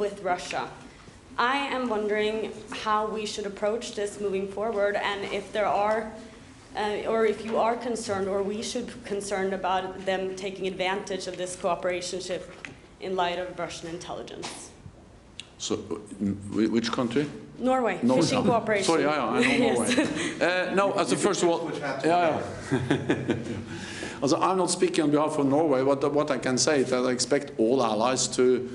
with Russia. I am wondering how we should approach this moving forward, and if there are, or if you are concerned, or we should be concerned about them taking advantage of this cooperation in light of Russian intelligence. So, which country? Norway, fishing cooperation. Sorry, I know Norway. No, as first of all, Also, I'm not speaking on behalf of Norway. What I can say is that I expect all allies to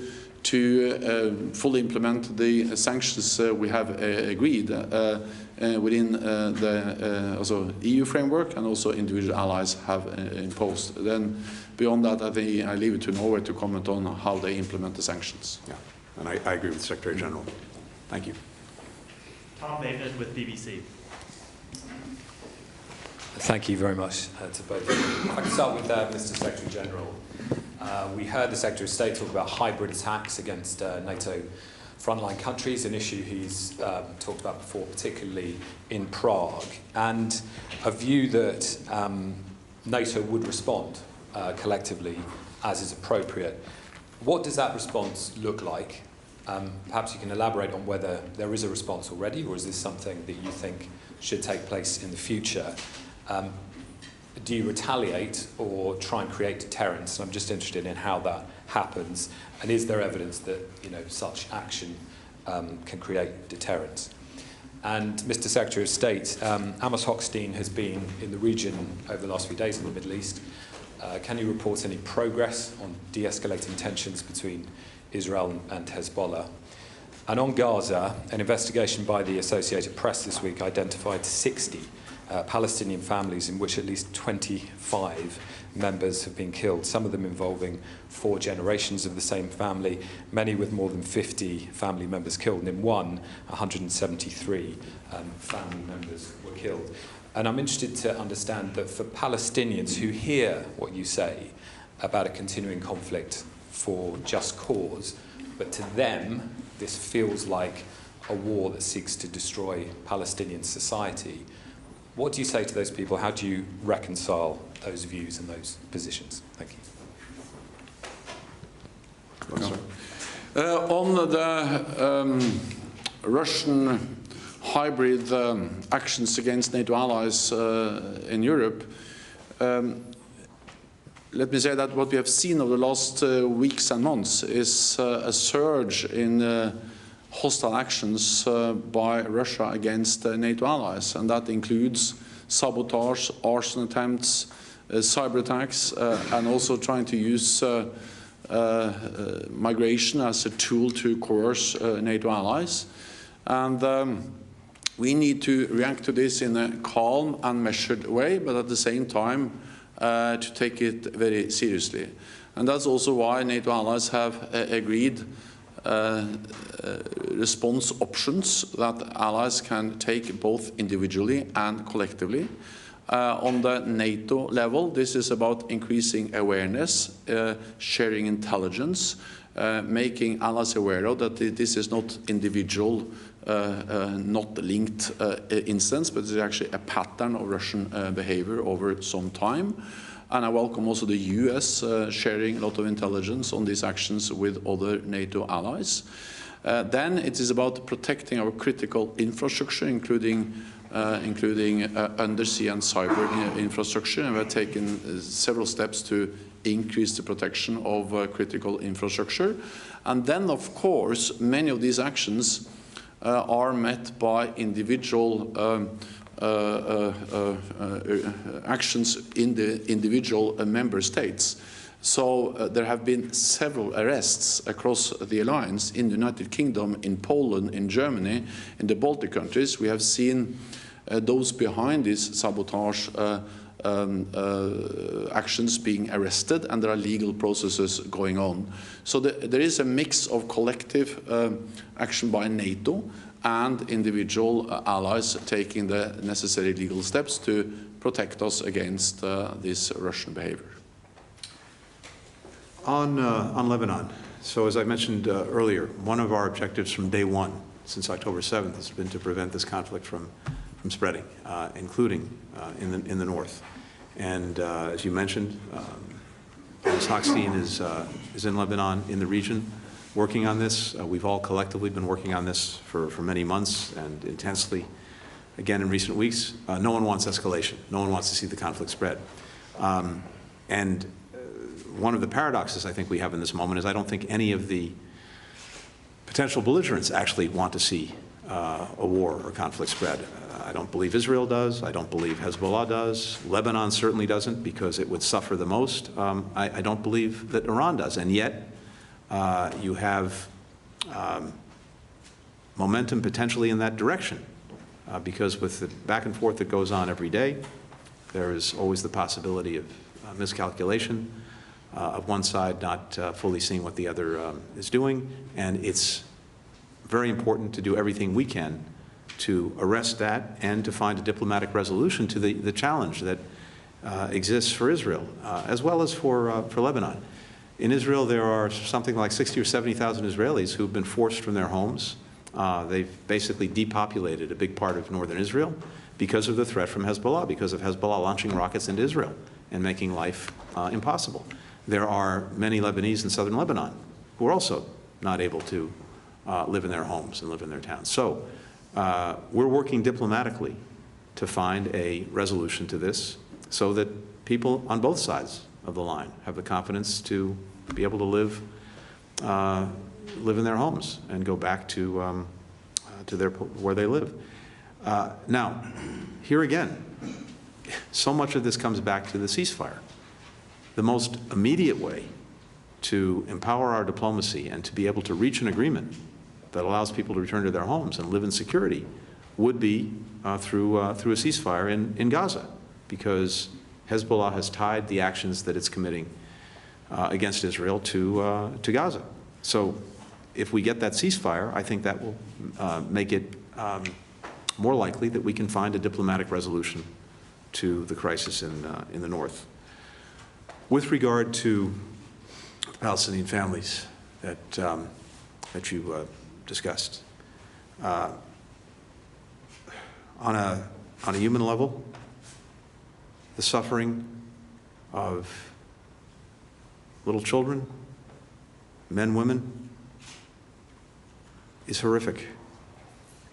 fully implement the sanctions we have agreed within the EU framework, and also individual allies have imposed. Then, beyond that, I think I leave it to Norway to comment on how they implement the sanctions. Yeah, and I agree with the Secretary General. Thank you. Tom David with BBC. Thank you very much to both of you. If I can start with Mr. Secretary General. We heard the Secretary of State talk about hybrid attacks against NATO frontline countries, an issue he's talked about before, particularly in Prague, and a view that NATO would respond collectively as is appropriate. What does that response look like? Perhaps you can elaborate on whether there is a response already, or is this something that you think should take place in the future? Do you retaliate or try and create deterrence? And I'm just interested in how that happens, and is there evidence that such action can create deterrence? And Mr. Secretary of State, Amos Hochstein has been in the region over the last few days in the Middle East. Can you report any progress on de-escalating tensions between Israel and Hezbollah? And on Gaza, an investigation by the Associated Press this week identified 60 Palestinian families in which at least 25 members have been killed, some of them involving 4 generations of the same family, many with more than 50 family members killed, and in one, 173 family members were killed. And I'm interested to understand that for Palestinians who hear what you say about a continuing conflict for just cause, but to them this feels like a war that seeks to destroy Palestinian society, what do you say to those people? How do you reconcile those views and those positions? Thank you. On the Russian hybrid actions against NATO allies in Europe, let me say that what we have seen over the last weeks and months is a surge in hostile actions by Russia against NATO allies, and that includes sabotage, arson attempts, cyber attacks, and also trying to use migration as a tool to coerce NATO allies. And we need to react to this in a calm and measured way, but at the same time to take it very seriously. And that's also why NATO allies have agreed response options that allies can take both individually and collectively. On the NATO level, this is about increasing awareness, sharing intelligence, making allies aware of that this is not individual, not linked incidents, but it's actually a pattern of Russian behavior over some time. And I welcome also the US sharing a lot of intelligence on these actions with other NATO allies. Then it is about protecting our critical infrastructure, including undersea and cyber infrastructure, and we have taken several steps to increase the protection of critical infrastructure. And then, of course, many of these actions are met by individual actions in the individual member states. So there have been several arrests across the alliance in the United Kingdom, in Poland, in Germany, in the Baltic countries. We have seen those behind these sabotage actions being arrested, and there are legal processes going on. So there is a mix of collective action by NATO and individual allies taking the necessary legal steps to protect us against this Russian behavior. On Lebanon, so as I mentioned earlier, one of our objectives from day one, since October 7th, has been to prevent this conflict from spreading, including in the north. And as you mentioned, Ms. Hochstein is in Lebanon, in the region. working on this. We've all collectively been working on this for many months and intensely, again, in recent weeks. No one wants escalation. No one wants to see the conflict spread. And one of the paradoxes I think we have in this moment is I don't think any of the potential belligerents actually want to see a war or conflict spread. I don't believe Israel does. I don't believe Hezbollah does. Lebanon certainly doesn't because it would suffer the most. I don't believe that Iran does. And yet you have momentum potentially in that direction because with the back and forth that goes on every day, there is always the possibility of miscalculation of one side not fully seeing what the other is doing. And it's very important to do everything we can to arrest that and to find a diplomatic resolution to the challenge that exists for Israel, as well as for Lebanon. In Israel, there are something like 60 or 70,000 Israelis who've been forced from their homes. They've basically depopulated a big part of northern Israel because of the threat from Hezbollah, because of Hezbollah launching rockets into Israel and making life impossible. There are many Lebanese in southern Lebanon who are also not able to live in their homes and live in their towns. So we're working diplomatically to find a resolution to this so that people on both sides of the line have the confidence to be able to live in their homes and go back to where they live. Now, here again, so much of this comes back to the ceasefire. The most immediate way to empower our diplomacy and to be able to reach an agreement that allows people to return to their homes and live in security would be through a ceasefire in Gaza, because Hezbollah has tied the actions that it's committing against Israel to Gaza. So if we get that ceasefire, I think that will make it more likely that we can find a diplomatic resolution to the crisis in the north. With regard to Palestinian families that you discussed, on a human level, the suffering of little children, men, women, is horrific,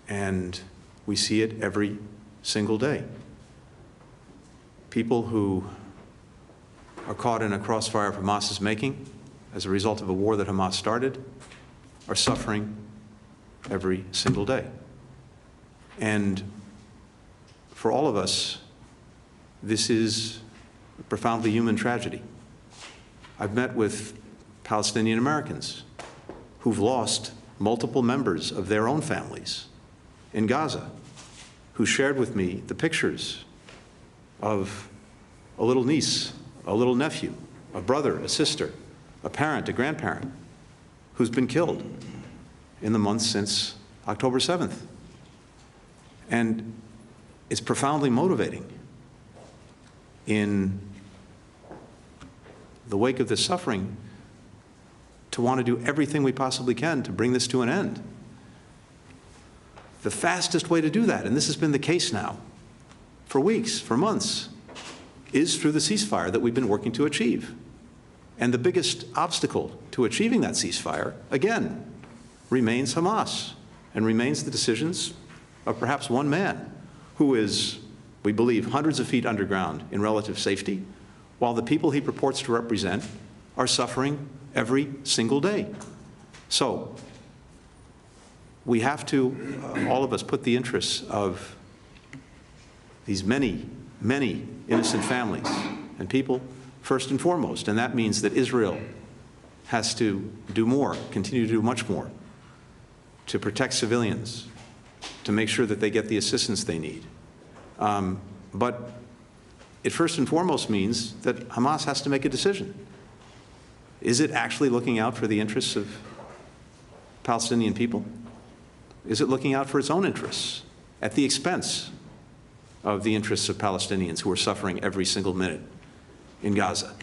and we see it every single day. People who are caught in a crossfire of Hamas's making as a result of a war that Hamas started are suffering every single day. And for all of us, this is a profoundly human tragedy. I've met with Palestinian Americans who've lost multiple members of their own families in Gaza, who shared with me the pictures of a little niece, a little nephew, a brother, a sister, a parent, a grandparent, who's been killed in the months since October 7th. And it's profoundly motivating in the wake of this suffering to want to do everything we possibly can to bring this to an end. The fastest way to do that, and this has been the case now for weeks, for months, is through the ceasefire that we've been working to achieve. And the biggest obstacle to achieving that ceasefire, again, remains Hamas and remains the decisions of perhaps one man who is, we believe, hundreds of feet underground in relative safety, while the people he purports to represent are suffering every single day. So we have to, all of us, put the interests of these many, many innocent families and people first and foremost. And that means that Israel has to do more, continue to do much more, to protect civilians, to make sure that they get the assistance they need. But it first and foremost means that Hamas has to make a decision. Is it actually looking out for the interests of Palestinian people? Is it looking out for its own interests at the expense of the interests of Palestinians who are suffering every single minute in Gaza?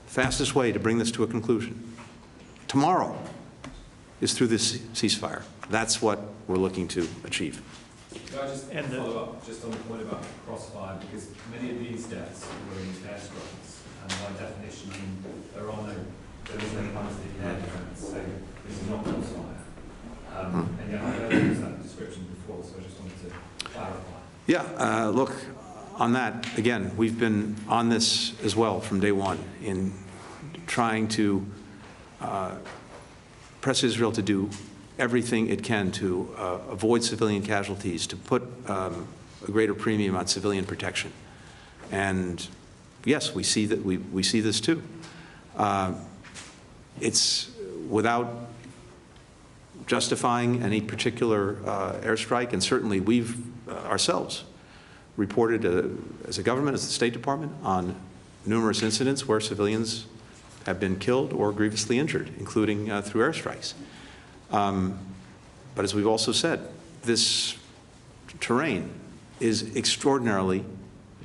Fastest way to bring this to a conclusion tomorrow is through this ceasefire. That's what we're looking to achieve. Can I just follow up just on the point about crossfire, because many of these deaths were in airstrikes, and by definition, there is no Palestinian air defense. So is not ceasefire. And yet I don't use that description before, so I just wanted to clarify. Yeah, look, on that, again, we've been on this as well from day one in trying to press Israel to do everything it can to avoid civilian casualties, to put a greater premium on civilian protection. And yes, we see that we see this too. It's without justifying any particular airstrike, and certainly we've ourselves reported as a government, as the State Department, on numerous incidents where civilians have been killed or grievously injured, including through airstrikes. But as we've also said, this terrain is extraordinarily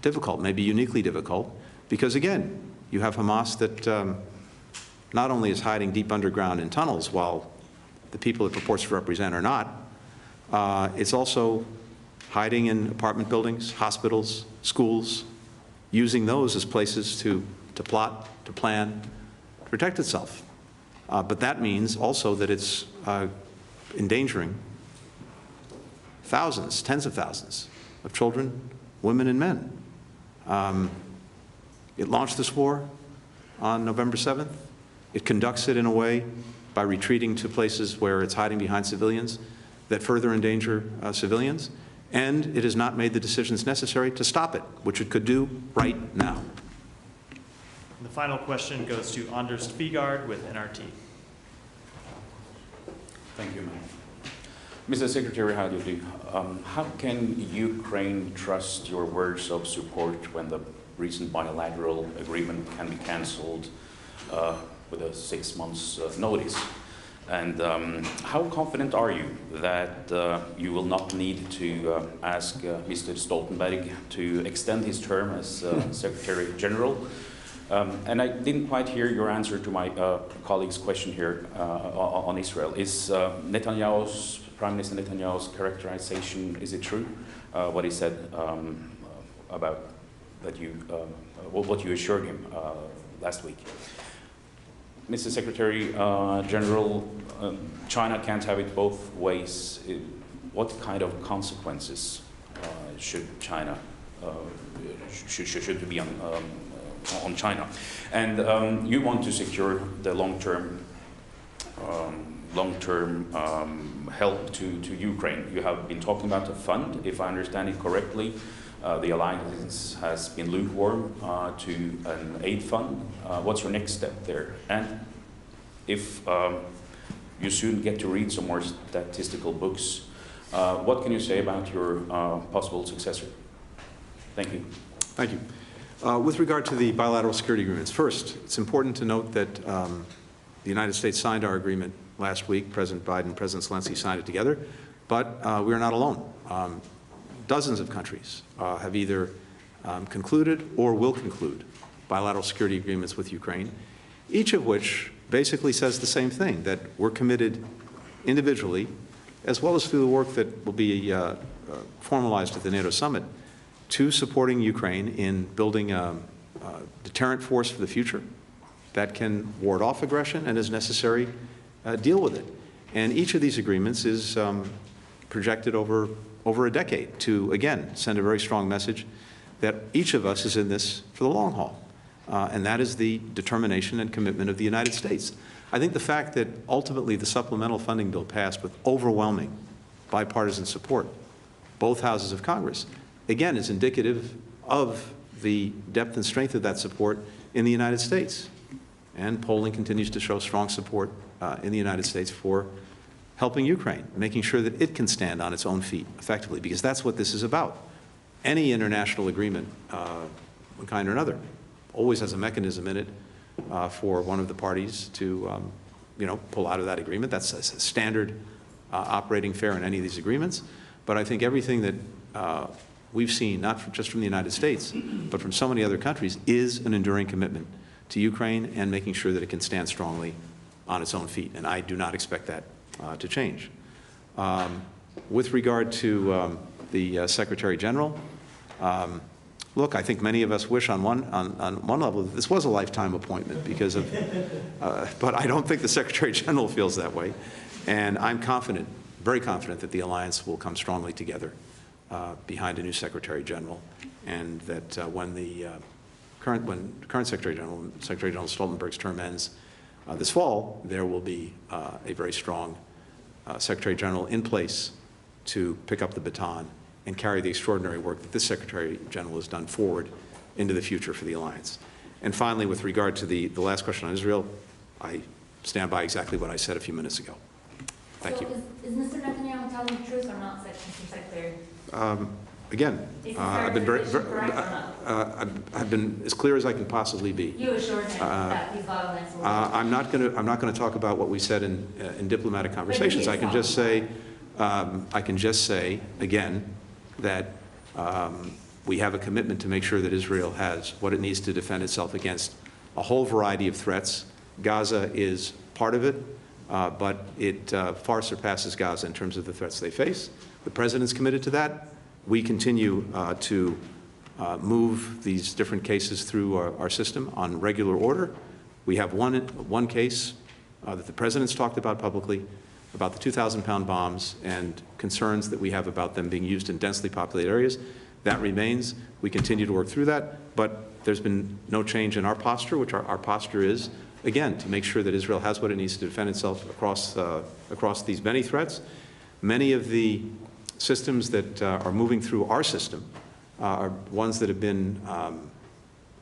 difficult, maybe uniquely difficult, because again, you have Hamas that not only is hiding deep underground in tunnels while the people it purports to represent are not, it's also hiding in apartment buildings, hospitals, schools, using those as places to plot, to plan, to protect itself. But that means also that it's endangering thousands, tens of thousands of children, women, and men. It launched this war on November 7th. It conducts it in a way by retreating to places where it's hiding behind civilians that further endanger civilians. And it has not made the decisions necessary to stop it, which it could do right now. The final question goes to Anders Figard with NRT. Thank you, Ma'am. Mr. Secretary, how do you do? How can Ukraine trust your words of support when the recent bilateral agreement can be cancelled with a 6 months notice? And how confident are you that you will not need to ask Mr. Stoltenberg to extend his term as Secretary-General? And I didn't quite hear your answer to my colleague's question here on Israel. Is Prime Minister Netanyahu's characterization, is it true, what he said about that you, what you assured him last week? Mr. Secretary-General, China can't have it both ways. What kind of consequences should China, should be on China? And you want to secure the long-term help to Ukraine. You have been talking about a fund, if I understand it correctly. The alliance has been lukewarm to an aid fund. What's your next step there? And if you soon get to read some more statistical books, what can you say about your possible successor? Thank you. Thank you. With regard to the bilateral security agreements, first, it's important to note that the United States signed our agreement last week. President Biden and President Zelensky signed it together, but we are not alone. Dozens of countries have either concluded or will conclude bilateral security agreements with Ukraine, each of which basically says the same thing, that we're committed individually, as well as through the work that will be formalized at the NATO summit, to supporting Ukraine in building a deterrent force for the future that can ward off aggression and, as necessary, deal with it. And each of these agreements is projected over a decade to, again, send a very strong message that each of us is in this for the long haul. And that is the determination and commitment of the United States. I think the fact that ultimately the supplemental funding bill passed with overwhelming bipartisan support, both houses of Congress, again, is indicative of the depth and strength of that support in the United States. And polling continues to show strong support in the United States for helping Ukraine, making sure that it can stand on its own feet effectively, because that's what this is about. Any international agreement, one kind or another, always has a mechanism in it for one of the parties to, pull out of that agreement. That's a standard operating fare in any of these agreements. But I think everything that we've seen, not just from the United States, but from so many other countries, is an enduring commitment to Ukraine and making sure that it can stand strongly on its own feet. And I do not expect that to change. With regard to the Secretary-General, look, I think many of us wish on one level that this was a lifetime appointment because of, but I don't think the Secretary General feels that way. And I'm confident, very confident, that the alliance will come strongly together behind a new Secretary General, and that when the current Secretary General Stoltenberg's term ends this fall, there will be a very strong Secretary General in place to pick up the baton and carry the extraordinary work that this Secretary General has done forward into the future for the alliance. And finally, with regard to the last question on Israel, I stand by exactly what I said a few minutes ago. Thank you. Is Mr. Netanyahu telling the truth or not, Mr. Secretary? Again, I've been as clear as I can possibly be. You assured him that these violence will I'm not going to talk about what we said in diplomatic conversations. I can just say again that we have a commitment to make sure that Israel has what it needs to defend itself against a whole variety of threats. Gaza is part of it, but it far surpasses Gaza in terms of the threats they face. The President's committed to that. We continue to move these different cases through our system on regular order. We have one case that the President's talked about publicly, about the 2,000-pound bombs and concerns that we have about them being used in densely populated areas. That remains. We continue to work through that, but there's been no change in our posture, which our posture is, again, to make sure that Israel has what it needs to defend itself across these many threats. Many of the systems that are moving through our system are ones that have been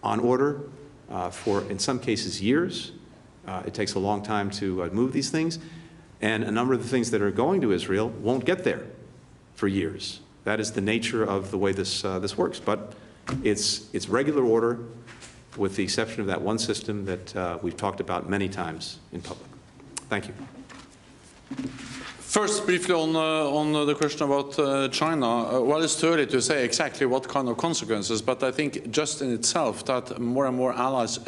on order for, in some cases, years. It takes a long time to move these things. And a number of the things that are going to Israel won't get there for years. That is the nature of the way this works. But it's regular order, with the exception of that one system that we've talked about many times in public. Thank you. First, briefly on the question about China. Well, it's too early to say exactly what kind of consequences, but I think just in itself that more and more allies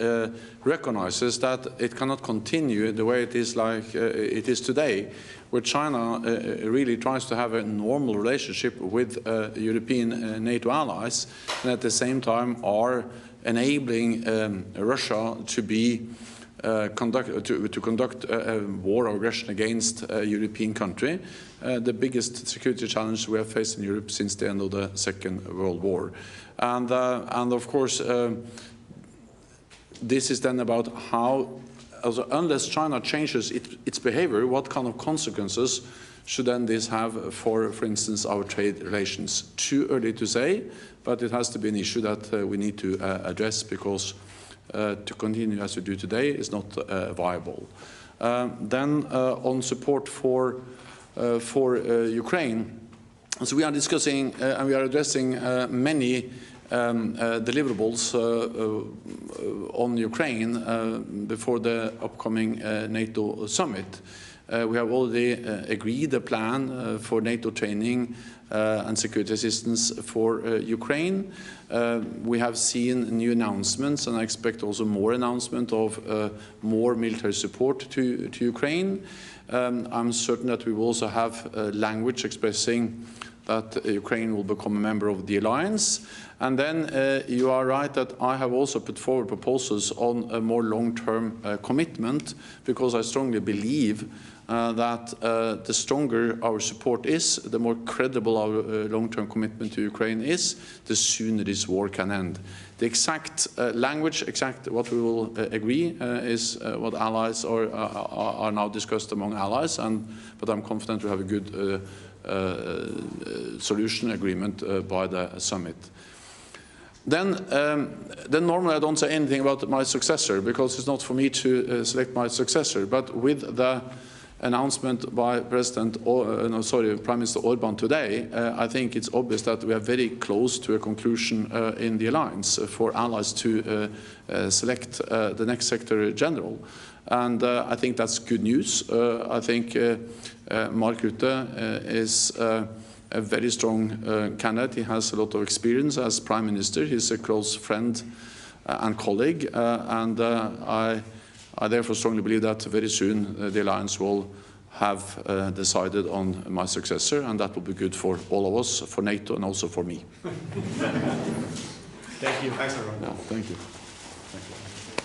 recognizes that it cannot continue the way it is like it is today, where China really tries to have a normal relationship with European NATO allies, and at the same time are enabling Russia to be to conduct a war of aggression against a European country, the biggest security challenge we have faced in Europe since the end of the Second World War. And of course, this is then about how, unless China changes its behavior, what kind of consequences should then this have for instance, our trade relations? Too early to say, but it has to be an issue that we need to address, because to continue as we do today is not viable. Then on support for Ukraine, so we are discussing and we are addressing many deliverables on Ukraine before the upcoming NATO summit. We have already agreed a plan for NATO training and security assistance for Ukraine. We have seen new announcements, and I expect also more announcement of more military support to Ukraine. I'm certain that we will also have language expressing that Ukraine will become a member of the alliance. And then you are right that I have also put forward proposals on a more long-term commitment, because I strongly believe that the stronger our support is, the more credible our long-term commitment to Ukraine is, the sooner this war can end. The exact language, exact what we will agree is what allies are now discussed among allies, but I'm confident we have a good solution agreement by the summit. Then normally I don't say anything about my successor, because it's not for me to select my successor, but with the announcement by Prime Minister Orban today, I think it's obvious that we are very close to a conclusion in the alliance for allies to select the next Secretary General. And I think that's good news. I think Mark Rutte is a very strong candidate. He has a lot of experience as Prime Minister. He's a close friend and colleague, and I therefore strongly believe that very soon the alliance will have decided on my successor, and that will be good for all of us, for NATO and also for me. Thank you. Thanks, everyone. Yeah, thank you. Thank you.